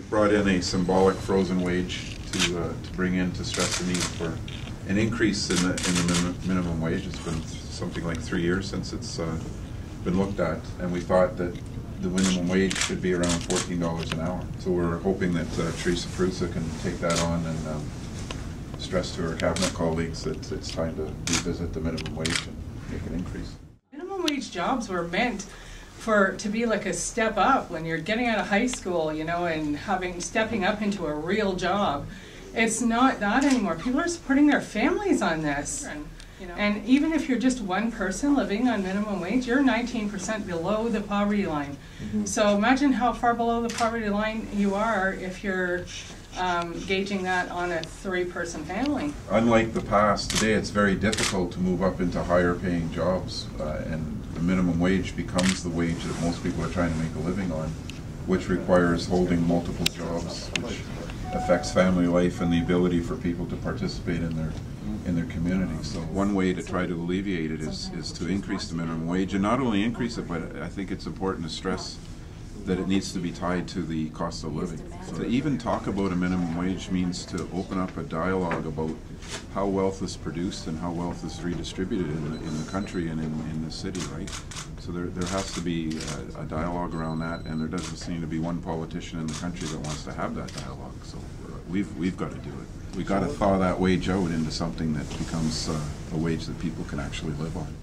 brought in a symbolic frozen wage to bring in to stress the need for an increase in the minimum wage. It's been something like 3 years since it's been looked at, and we thought that the minimum wage should be around $14 an hour. So we're hoping that Teresa Piruzza can take that on and stress to her cabinet colleagues that it's time to revisit the minimum wage and make an increase. Minimum wage jobs were meant to be like a step up when you're getting out of high school, you know, and stepping up into a real job. It's not that anymore. People are supporting their families on this. And even if you're just one person living on minimum wage, you're 19% below the poverty line. Mm-hmm. So imagine how far below the poverty line you are if you're gauging that on a 3-person family. Unlike the past, today it's very difficult to move up into higher paying jobs, and the minimum wage becomes the wage that most people are trying to make a living on, which requires holding multiple jobs, which affects family life and the ability for people to participate in their community. So one way to try to alleviate it is to increase the minimum wage, and not only increase it, but I think it's important to stress that it needs to be tied to the cost of living. So to even talk about a minimum wage means to open up a dialogue about how wealth is produced and how wealth is redistributed in the country and in the city, right? So there has to be a dialogue around that, and there doesn't seem to be one politician in the country that wants to have that dialogue. So we've got to do it. We've got to thaw that wage out into something that becomes a wage that people can actually live on.